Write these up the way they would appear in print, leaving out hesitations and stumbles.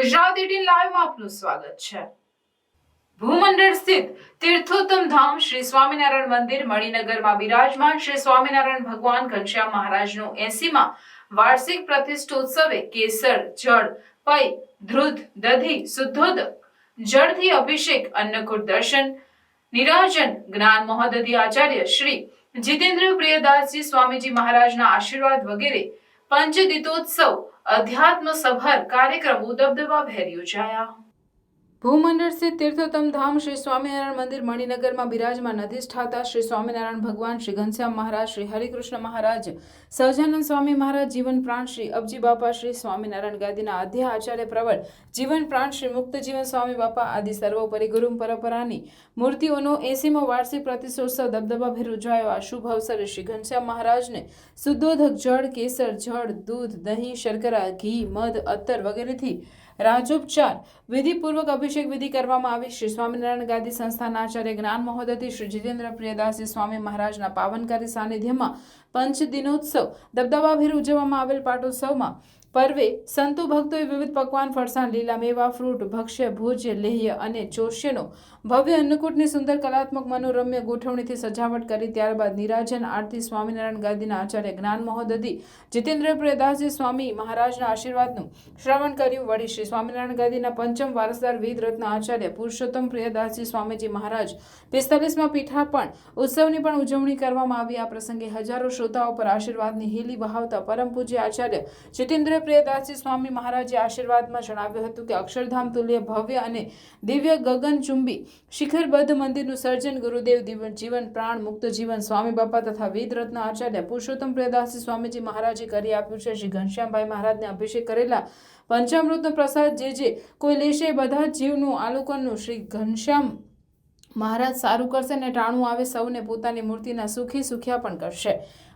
ગુજરાત 18 લાઈવમાં આપનું સ્વાગત છે। ભૂમંડળ સ્થિત તીર્થોત્તમ ધામ શ્રી સ્વામિનારાયણ મંદિર મણિનગરમાં બિરાજમાન શ્રી સ્વામિનારાયણ ભગવાન ઘનશ્યામ મહારાજનો 80મા વાર્ષિક પ્રતિષ્ઠોત્સવે કેસર, જળ, પૈ, ધ્રુધ, દધી, શુદ્ધોદક જળથી અભિષેક, અન્નકૂટ દર્શન, નિરાજન, જ્ઞાન મહોદધિ આચાર્ય શ્રી જીતેન્દ્ર પ્રિયદાસજી સ્વામીજી મહારાજના આશીર્વાદ વગેરે પંચદીતોત્સવ અધ્યાત્મ સભર કાર્યક્રમો દબદબાભેર યોજાયા। ભૂમંડળ સ્થિત તીર્થોત્તમ ધામ શ્રી સ્વામિનારાયણ મંદિર મણિનગરમાં બિરાજમાન અધિષ્ઠાતા શ્રી સ્વામિનારાયણ ભગવાન શ્રી ઘનશ્યામ મહારાજ, શ્રી હરિકૃષ્ણ મહારાજ, સહજાનંદ સ્વામી મહારાજ, જીવન પ્રાણ શ્રી અબજી બાપા, શ્રી સ્વામિનારાયણ ગાદીના આદ્ય આચાર્ય પ્રવર જીવન પ્રાણ શ્રી મુક્ત જીવન સ્વામી બાપા આદિ સર્વોપરી ગુરુ પરંપરાની મૂર્તિઓનો 80મો વાર્ષિક પ્રતિષ્ઠોત્સવ દબદબાભેર ઉજવાયો। આ શુભ અવસરે શ્રી ઘનશ્યામ મહારાજને શુદ્ધોદક જળ, કેસર, જળ, દૂધ, દહીં, શર્કરા, ઘી, મધ, અત્તર વગેરેથી રાજોપચાર વિધિપૂર્વક અભિષેક વિધિ કરવામાં આવી। શ્રી સ્વામિનારાયણ ગાદી સંસ્થાના આચાર્ય જ્ઞાન મહોદધિ શ્રી જીતેન્દ્ર પ્રિયદાસજી સ્વામી મહારાજના પાવનકારી સાનિધ્યમાં પંચદિનોત્સવ દબદબાભેર ઉજવવામાં આવેલ પાટોત્સવમાં પર્વે સંતો ભક્તોએ વિવિધ પકવાન, ફરસાણ, લીલા મેવા, ફ્રૂટ, ભક્ષ્ય, ભોજ્ય, લેહ્ય અને ચોષ્યનો ભવ્ય અન્નકૂટની સુંદર કલાત્મક મનોરમ્ય ગોઠવણીથી સજાવટ કરી ત્યારબાદ નિરાજન આરતી સ્વામિનારાયણ ગાદીના આચાર્ય જ્ઞાન મહોદધિ જીતેન્દ્ર પ્રિયદાસજી સ્વામી મહારાજના આશીર્વાદનું શ્રવણ કર્યું। વળી શ્રી સ્વામિનારાયણ ગાદીના પંચમ વારસદાર વેદ રત્ન આચાર્ય પુરુષોત્તમ પ્રિયદાસજી સ્વામીજી મહારાજ 45મા પીઠાર્પણ ઉત્સવની પણ ઉજવણી કરવામાં આવી। આ પ્રસંગે હજારો શ્રોતાઓ પર આશીર્વાદની હીલી વહાવતા પરમ પૂજ્ય આચાર્ય જીતેન્દ્ર પ્રિયદાસજી સ્વામી મહારાજે આશીર્વાદમાં જણાવ્યું હતું કે અક્ષરધામ તુલ્ય ભવ્ય અને દિવ્ય ગગનચુંબી શિખરબદ્ધ મંદિરનું સર્જન ગુરુદેવ જીવન પ્રાણ મુક્ત જીવન સ્વામી બાપા તથા વેદ રત્ન આચાર્ય પુરુષોત્તમ પ્રિયદાસજી સ્વામીજી મહારાજે કરી આપ્યું છે। શ્રી ઘનશ્યામભાઈ મહારાજને અભિષેક કરેલા પંચામૃતનો પ્રસાદ જે કોઈ લેશે બધા જીવનું આલોકનનું શ્રી ઘનશ્યામ મહારાજ સારું કરશે ને ટાણું આવે સૌને પોતાની મૂર્તિના સુખી સુખ્યા પણ કરશે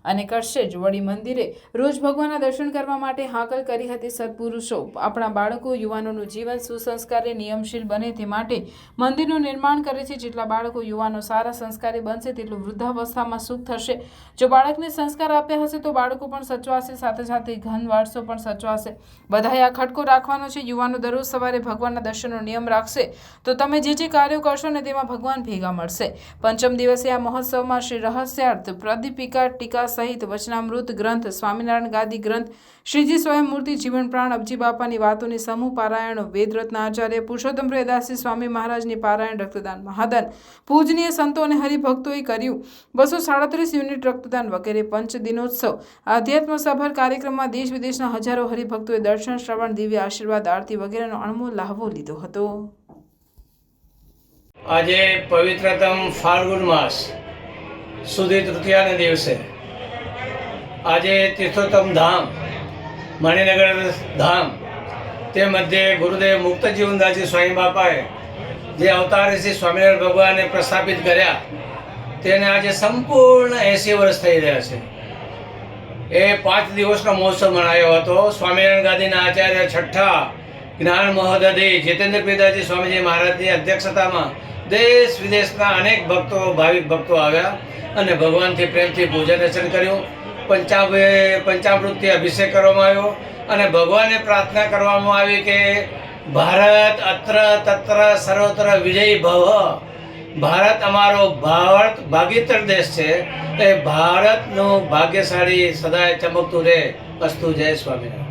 અને કરશે જ। વળી મંદિરે રોજ ભગવાનના દર્શન કરવા માટે હાકલ કરી હતી। સત્પુરુષો આપણા બાળકો યુવાનોનું જીવન સુસંસ્કારી નિયમશીલ બને તે માટે મંદિરનું નિર્માણ કરે છે। જેટલા બાળકો યુવાનો સારા સંસ્કારી બનશે તેટલું વૃદ્ધાવસ્થામાં સુખ થશે। જો બાળકને સંસ્કાર આપ્યા હશે તો બાળકો પણ સચવાશે, સાથે સાથે ઘન વારસો પણ સચવાશે। બધાએ આ ખટકો રાખવાનો છે। યુવાનો દરરોજ સવારે ભગવાનના દર્શનનો નિયમ રાખશે તો તમે જે કાર્યો કરશો ને તેમાં ભગવાન ભેગા મળશે। પંચમ દિવસે આ મહોત્સવમાં શ્રી રહસ્યાર્થ, પ્રદીપિકા, ટીકા સહિત વચનામૃત ગ્રંથ, સ્વામિનારાયણ ગાદી ગ્રંથ, શ્રીજી સ્વયં મૂર્તિ, જીવન પ્રાણ અબજી બાપાની વાતોની સમૂહ પારાયણો, વેદ રત્ન આચાર્ય પુરુષોત્તમ પ્રિયદાસજી સ્વામી મહારાજની પારાયણ, રક્તદાન, મહાદાન, પૂજનીય સંતો અને હરિભક્તોએ કર્યું। 237 યુનિટ રક્તદાન વગેરે પંચદિનોત્સવ આધ્યાત્મ સભર કાર્યક્રમમાં દેશ વિદેશના હજારો હરિભક્તોએ દર્શન, શ્રવણ, દિવ્ય આશીર્વાદ, આરતી વગેરેનો અણમોલ લાહવો લીધો હતો। આજે પવિત્રતમ ફાલ્ગુન માસ સુધી તૃતીયાના દિવસે આજે તીર્થોત્તમ ધામ મણિનગર ધામ તે મધ્યે ગુરુદેવ મુક્ત જીવનદાસજી સ્વામી બાપાએ જે અવતારે શ્રી સ્વામિનારાયણ ભગવાનને પ્રસ્થાપિત કર્યા તેને આજે સંપૂર્ણ 80 વર્ષ થઈ રહ્યા છે। એ 5 દિવસનો મહોત્સવ મનાયો હતો। સ્વામિનારાયણ ગાદીના આચાર્ય છઠ્ઠા જ્ઞાન મહોદધિ જીતેન્દ્ર પ્રિયદાસજી સ્વામીજી મહારાજની અધ્યક્ષતામાં દેશ વિદેશના અનેક ભક્તો, ભાવિક ભક્તો આવ્યા અને ભગવાનથી પ્રેમથી પૂજન અર્ચન કર્યું। પંચામૃતથી અભિષેક કરવામાં આવ્યો અને ભગવાનને પ્રાર્થના કરવામાં આવી કે ભારત અત્ર તત્ર સર્વત્ર વિજયી ભવ। ભારત અમારો ભાગીતર દેશ છે। એ ભારતનું ભાગ્યશાળી સદાય ચમકતું રહે। અસ્તુ, જય સ્વામિનારાયણ।